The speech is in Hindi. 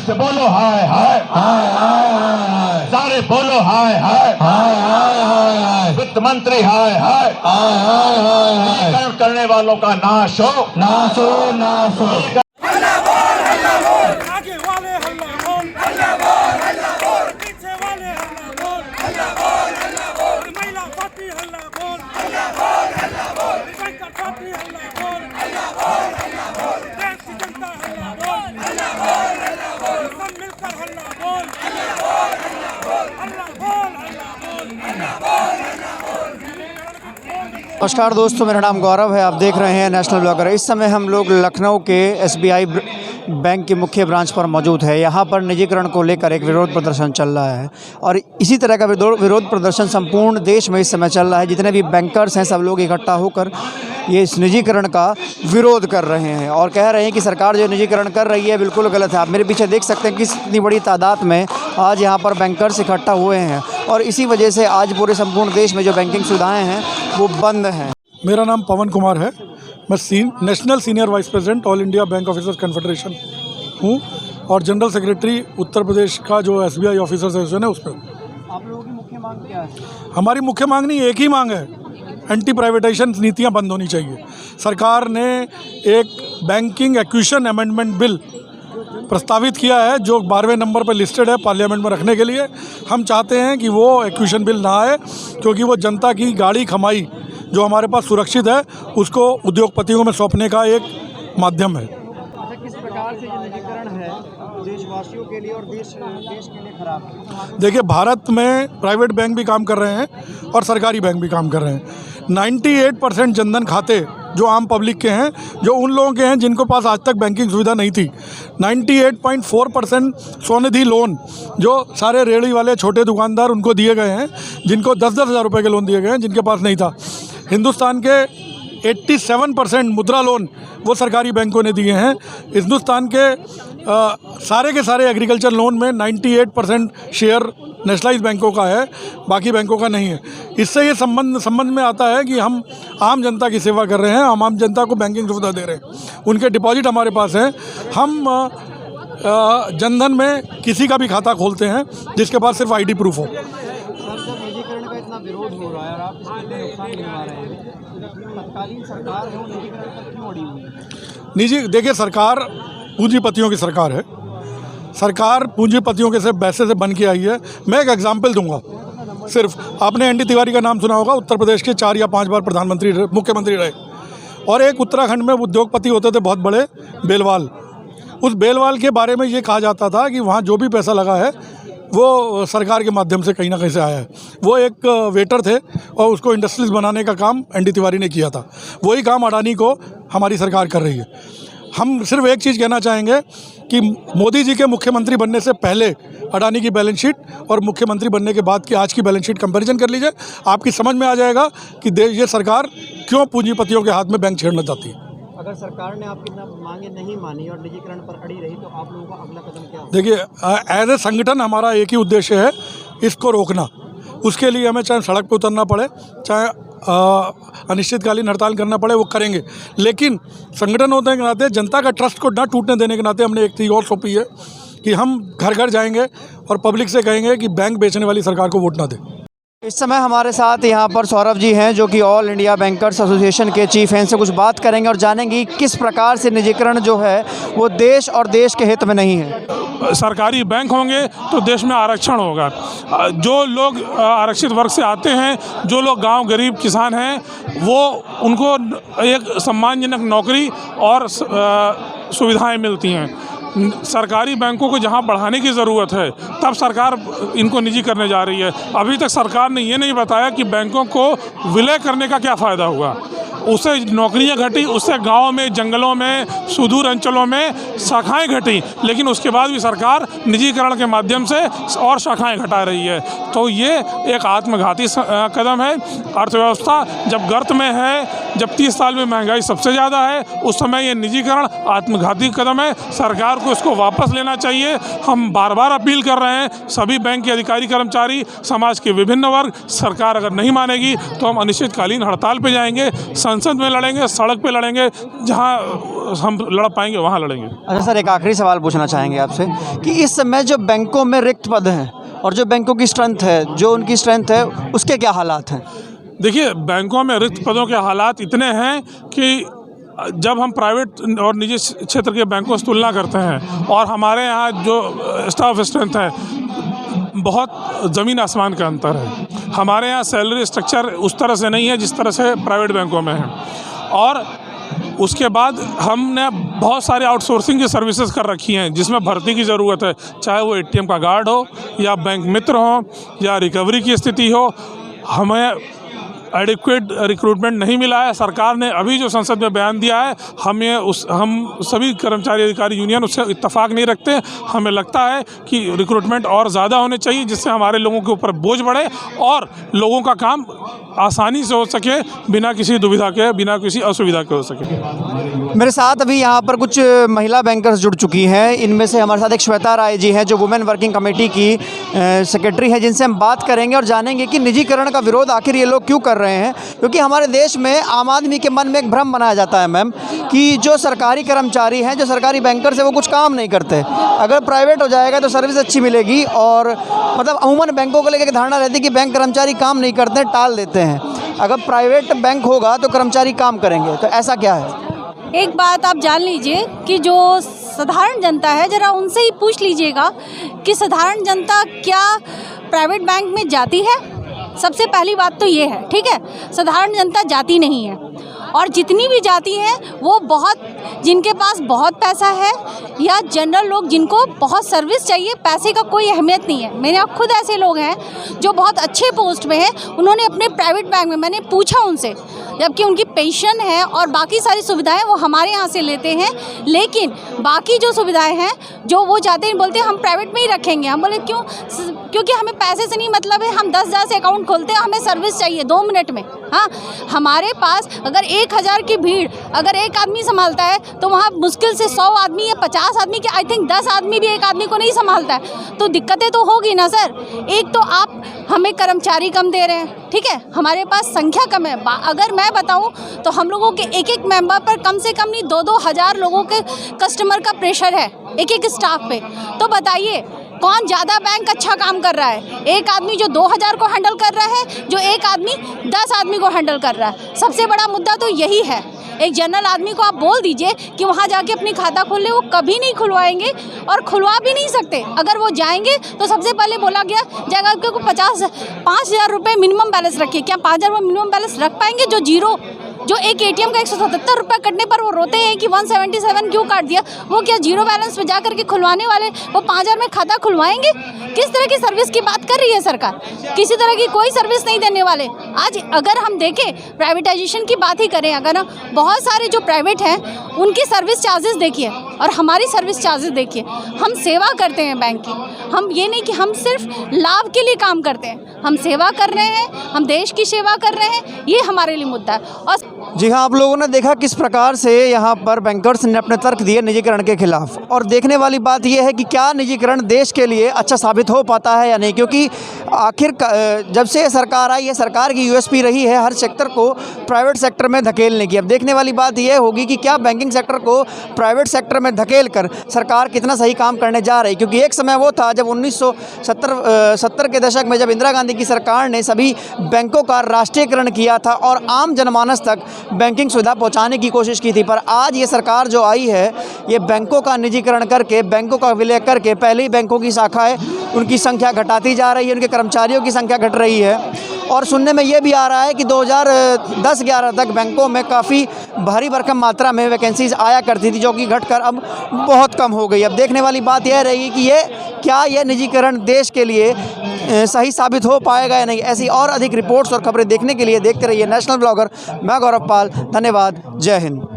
से बोलो हाय हाय हाय हाय हाय सारे बोलो हाय हाय हाय हाय हाय हाय वित्त मंत्री हाय हाय हाय हाय हाय हाय निजीकरण करने वालों का नाश हो। नाश हो नाश हो। आगे वाले हल्ला बोल, हल्ला बोल, हल्ला बोल, पीछे वाले हल्ला बोल, हल्ला बोल, हल्ला बोल, महिला पार्टी हल्ला बोल, हल्ला बोल, हल्ला बोल, शंकर पार्टी हल्ला बोल, हल्ला बोल, हल्ला बोल, देश की जनता हल्ला बोल, हल्ला बोल, हल्ला बोल, सब मिलकर हल्ला बोल, हल्ला बोल, हल्ला बोल, हल्ला बोल, हल्ला बोल, हल्ला बोल, हल्ला बोल। नमस्कार दोस्तों, मेरा नाम गौरव है। आप देख रहे हैं नेशनल ब्लॉगर। इस समय हम लोग लखनऊ के एसबीआई बैंक के मुख्य ब्रांच पर मौजूद है। यहाँ पर निजीकरण को लेकर एक विरोध प्रदर्शन चल रहा है और इसी तरह का विरोध प्रदर्शन संपूर्ण देश में इस समय चल रहा है। जितने भी बैंकर्स हैं सब लोग इकट्ठा होकर ये इस निजीकरण का विरोध कर रहे हैं और कह रहे हैं कि सरकार जो निजीकरण कर रही है बिल्कुल गलत है। आप मेरे पीछे देख सकते हैं कि कितनी बड़ी तादाद में आज यहाँ पर बैंकर्स इकट्ठा हुए हैं और इसी वजह से आज पूरे संपूर्ण देश में जो बैंकिंग सुविधाएँ हैं वो बंद हैं। मेरा नाम पवन कुमार है। मैं national senior vice president all India bank officers confederation हूँ और जनरल सेक्रेटरी उत्तर प्रदेश का जो एसबीआई ऑफिसर्स एसोसिएशन है उस पर। आप लोगों की मुख्य मांग क्या है? हमारी मुख्य मांग नहीं, एक ही मांग है, एंटी प्राइवेटाइजेशन नीतियाँ बंद होनी चाहिए। सरकार ने एक बैंकिंग एक्विजिशन अमेंडमेंट बिल प्रस्तावित किया है जो 12वें नंबर पर लिस्टेड है पार्लियामेंट में रखने के लिए। हम चाहते हैं कि वो एक्विजिशन बिल ना आए क्योंकि वो जनता की गाड़ी कमाई जो हमारे पास सुरक्षित है उसको उद्योगपतियों में सौंपने का एक माध्यम है। किस प्रकार से जो निजीकरण है देशवासियों के लिए और देश के लिए खराब है? देखिए, भारत में प्राइवेट बैंक भी काम कर रहे हैं और सरकारी बैंक भी काम कर रहे हैं। 98% जनधन खाते जो आम पब्लिक के हैं, जो उन लोगों के हैं जिनको पास आज तक बैंकिंग सुविधा नहीं थी। 98.4% स्वनिधि लोन जो सारे रेहड़ी वाले छोटे दुकानदार उनको दिए गए हैं, जिनको 10-10 हज़ार रुपये के लोन दिए गए हैं, जिनके पास नहीं था। हिंदुस्तान के 87% मुद्रा लोन वो सरकारी बैंकों ने दिए हैं। हिंदुस्तान के सारे के सारे एग्रीकल्चर लोन में 98% शेयर नेशनलाइज बैंकों का है, बाकी बैंकों का नहीं है। इससे ये संबंध में आता है कि हम आम जनता की सेवा कर रहे हैं, हम आम जनता को बैंकिंग सुविधा दे रहे हैं। उनके डिपॉजिट हमारे पास हैं। हम जनधन में किसी का भी खाता खोलते हैं जिसके पास सिर्फ आईडी प्रूफ हो। सर, जब निजीकरण का इतना विरोध हो रहा है और आप इसके नुकसान गिनवा रहे हैं, तत्कालीन सरकार है वो निजीकरण पर क्यों अड़ी हुई है? देखिए, सरकार पूंजीपतियों की सरकार है। सरकार पूंजीपतियों के से पैसे से बन के आई है। मैं एक एग्जाम्पल दूंगा। सिर्फ आपने एनडी तिवारी का नाम सुना होगा, उत्तर प्रदेश के 4 या 5 बार प्रधानमंत्री मुख्यमंत्री रहे और एक उत्तराखंड में उद्योगपति होते थे बहुत बड़े, बेलवाल। उस बेलवाल के बारे में ये कहा जाता था कि वहाँ जो भी पैसा लगा है वो सरकार के माध्यम से कहीं ना कहीं से आया है। वो एक वेटर थे और उसको इंडस्ट्रीज बनाने का काम एनडी तिवारी ने किया था। वही काम अडानी को हमारी सरकार कर रही है। हम सिर्फ एक चीज़ कहना चाहेंगे कि मोदी जी के मुख्यमंत्री बनने से पहले अडानी की बैलेंस शीट और मुख्यमंत्री बनने के बाद की आज की बैलेंस शीट कंपैरिजन कर लीजिए, आपकी समझ में आ जाएगा कि ये सरकार क्यों पूंजीपतियों के हाथ में बैंक छेड़ना चाहती है। अगर सरकार ने आपकी मांगे नहीं मानी और निजीकरण पर अड़ी रही तो आप लोगों का अगला कदम क्या होगा? देखिए, एज ए संगठन हमारा एक ही उद्देश्य है, इसको रोकना। उसके लिए हमें चाहे सड़क पर उतरना पड़े, चाहे अनिश्चितकालीन हड़ताल करना पड़े, वो करेंगे। लेकिन संगठन होने के नाते जनता का ट्रस्ट को ना टूटने देने के नाते हमने एक चीज़ और सौंपी है कि हम घर घर जाएंगे और पब्लिक से कहेंगे कि बैंक बेचने वाली सरकार को वोट ना दे। इस समय हमारे साथ यहाँ पर सौरभ जी हैं जो कि ऑल इंडिया बैंकर्स एसोसिएशन के चीफ हैं। इनसे कुछ बात करेंगे और जानेंगे किस प्रकार से निजीकरण जो है वो देश और देश के हित में नहीं है। सरकारी बैंक होंगे तो देश में आरक्षण होगा। जो लोग आरक्षित वर्ग से आते हैं, जो लोग गांव गरीब किसान हैं, वो उनको एक सम्मानजनक नौकरी और सुविधाएं मिलती हैं। सरकारी बैंकों को जहां बढ़ाने की ज़रूरत है तब सरकार इनको निजी करने जा रही है। अभी तक सरकार ने ये नहीं बताया कि बैंकों को विलय करने का क्या फ़ायदा हुआ। उससे नौकरियां घटी, उससे गाँव में, जंगलों में, सुदूर अंचलों में शाखाएं घटी, लेकिन उसके बाद भी सरकार निजीकरण के माध्यम से और शाखाएं घटा रही है। तो ये एक आत्मघाती कदम है। अर्थव्यवस्था जब गर्त में है, जब 30 साल में महंगाई सबसे ज़्यादा है, उस समय ये निजीकरण आत्मघाती कदम है। सरकार को इसको वापस लेना चाहिए। हम बार बार अपील कर रहे हैं, सभी बैंक के अधिकारी कर्मचारी, समाज के विभिन्न वर्ग, सरकार अगर नहीं मानेगी तो हम अनिश्चितकालीन हड़ताल पे जाएंगे, संसद में लड़ेंगे, सड़क पे लड़ेंगे, जहाँ हम लड़ पाएंगे वहाँ लड़ेंगे। अच्छा सर, एक आखिरी सवाल पूछना चाहेंगे आपसे कि इस समय जो बैंकों में रिक्त पद हैं और जो बैंकों की स्ट्रेंथ है, जो उनकी स्ट्रेंथ है, उसके क्या हालात हैं? देखिए, बैंकों में रिक्त पदों के हालात इतने हैं कि जब हम प्राइवेट और निजी क्षेत्र के बैंकों से तुलना करते हैं और हमारे यहाँ जो स्टाफ स्ट्रेंथ है, बहुत ज़मीन आसमान का अंतर है। हमारे यहाँ सैलरी स्ट्रक्चर उस तरह से नहीं है जिस तरह से प्राइवेट बैंकों में है। और उसके बाद हमने बहुत सारे आउटसोर्सिंग की सर्विसेज कर रखी हैं जिसमें भर्ती की ज़रूरत है, चाहे वो एटीएम का गार्ड हो या बैंक मित्र हो या रिकवरी की स्थिति हो। हमें एडिक्वेट रिक्रूटमेंट नहीं मिला है। सरकार ने अभी जो संसद में बयान दिया है, हम सभी कर्मचारी अधिकारी यूनियन उससे इत्तेफाक नहीं रखते। हमें लगता है कि रिक्रूटमेंट और ज़्यादा होने चाहिए जिससे हमारे लोगों के ऊपर बोझ बढ़े और लोगों का काम आसानी से हो सके, बिना किसी दुविधा के, बिना किसी असुविधा के हो सके। मेरे साथ अभी यहाँ पर कुछ महिला बैंकर्स जुड़ चुकी हैं। इनमें से हमारे साथ एक श्वेता राय जी हैं जो वुमेन वर्किंग कमेटी की सेक्रेटरी है, जिनसे हम बात करेंगे और जानेंगे कि निजीकरण का विरोध आखिर ये लोग क्यों कर रहे हैं। क्योंकि हमारे देश में आम आदमी के मन में एक भ्रम बनाया जाता है मैम कि जो सरकारी कर्मचारी हैं, जो सरकारी बैंकर्स हैं, वो कुछ काम नहीं करते। अगर प्राइवेट हो जाएगा तो सर्विस अच्छी मिलेगी और मतलब अमूमन बैंकों को लेकर धारणा रहती है कि बैंक कर्मचारी काम नहीं करते, टाल देते हैं। अगर प्राइवेट बैंक होगा तो कर्मचारी काम करेंगे, तो ऐसा क्या है? एक बात आप जान लीजिए कि जो साधारण जनता है, ज़रा उनसे ही पूछ लीजिएगा कि साधारण जनता क्या प्राइवेट बैंक में जाती है। सबसे पहली बात तो ये है, ठीक है, साधारण जनता जाती नहीं है। और जितनी भी जाती है वो बहुत, जिनके पास बहुत पैसा है या जनरल लोग जिनको बहुत सर्विस चाहिए, पैसे का कोई अहमियत नहीं है। मेरे यहाँ खुद ऐसे लोग हैं जो बहुत अच्छे पोस्ट में हैं, उन्होंने अपने प्राइवेट बैंक में, मैंने पूछा उनसे, जबकि उनकी पेंशन है और बाकी सारी सुविधाएं वो हमारे यहाँ से लेते हैं, लेकिन बाकी जो सुविधाएं हैं जो वो जाते हैं, बोलते हैं हम प्राइवेट में ही रखेंगे। हम बोले क्यों? क्योंकि हमें पैसे से नहीं मतलब है, हम 10,000 से अकाउंट खोलते हैं, हमें सर्विस चाहिए 2 मिनट में। हाँ, हमारे पास अगर 1,000 की भीड़ अगर एक आदमी संभालता है तो वहाँ मुश्किल से 100 आदमी या 50 आदमी के, आई थिंक 10 आदमी भी एक आदमी को नहीं संभालता है, तो दिक्कतें तो होगी ना सर। एक तो आप हमें कर्मचारी कम दे रहे हैं, ठीक है, हमारे पास संख्या कम है। अगर मैं बताऊं तो हम लोगों के एक मेंबर पर कम से कम नहीं 2-2 हज़ार लोगों के कस्टमर का प्रेशर है एक स्टाफ पे। तो बताइए कौन ज़्यादा बैंक अच्छा काम कर रहा है? एक आदमी जो 2,000 को हैंडल कर रहा है, जो एक आदमी 10 आदमी को हैंडल कर रहा है। सबसे बड़ा मुद्दा तो यही है। एक जनरल आदमी को आप बोल दीजिए कि वहाँ जाके अपनी खाता खोल ले, वो कभी नहीं खुलवाएंगे और खुलवा भी नहीं सकते। अगर वो जाएंगे तो सबसे पहले बोला गया जाएगा कि 5,000 रुपये मिनिमम बैलेंस रखिए। क्या 5,000 रुपये मिनिमम बैलेंस रख पाएंगे? जो एक एटीएम का 177 रुपये कटने पर वो रोते हैं कि 177 क्यों काट दिया, वो क्या जीरो बैलेंस पे जा करके खुलवाने वाले वो 5,000 में खाता खुलवाएंगे? किस तरह की सर्विस की बात कर रही है सरकार? किसी तरह की कोई सर्विस नहीं देने वाले। आज अगर हम देखें प्राइवेटाइजेशन की बात ही करें, अगर बहुत सारे जो प्राइवेट हैं उनकी सर्विस चार्जेस देखिए और हमारी सर्विस चार्जेस देखिए। हम सेवा करते हैं बैंक की, हम ये नहीं कि हम सिर्फ लाभ के लिए काम करते हैं, हम सेवा कर रहे हैं, हम देश की सेवा कर रहे हैं, ये हमारे लिए मुद्दा है। और जी हाँ, आप लोगों ने देखा किस प्रकार से यहाँ पर बैंकर्स ने अपने तर्क दिए निजीकरण के खिलाफ। और देखने वाली बात यह है कि क्या निजीकरण देश के लिए अच्छा साबित हो पाता है या नहीं, क्योंकि आखिर जब से सरकार आई है, सरकार की यूएसपी रही है हर सेक्टर को प्राइवेट सेक्टर में धकेलने की। अब देखने वाली बात यह होगी कि क्या बैंकिंग सेक्टर को प्राइवेट सेक्टर में धकेल कर सरकार कितना सही काम करने जा रही। क्योंकि एक समय वो था जब 1970 के दशक में जब इंदिरा गांधी की सरकार ने सभी बैंकों का राष्ट्रीयकरण किया था और आम जनमानस तक बैंकिंग सुविधा पहुंचाने की कोशिश की थी। पर आज ये सरकार जो आई है, ये बैंकों का निजीकरण करके, बैंकों का विलय करके, पहले ही बैंकों की शाखाएं उनकी संख्या घटाती जा रही है, उनके कर्मचारियों की संख्या घट रही है। और सुनने में ये भी आ रहा है कि 2010-11 तक बैंकों में काफ़ी भारी भरकम मात्रा में वैकेंसीज आया करती थी, जो कि घटकर अब बहुत कम हो गई। अब देखने वाली बात यह रहेगी कि ये निजीकरण देश के लिए सही साबित हो पाएगा या नहीं। ऐसी और अधिक रिपोर्ट्स और खबरें देखने के लिए देखते रहिए नेशनल ब्लॉगर। मैं गौरव पाल, धन्यवाद, जय हिंद।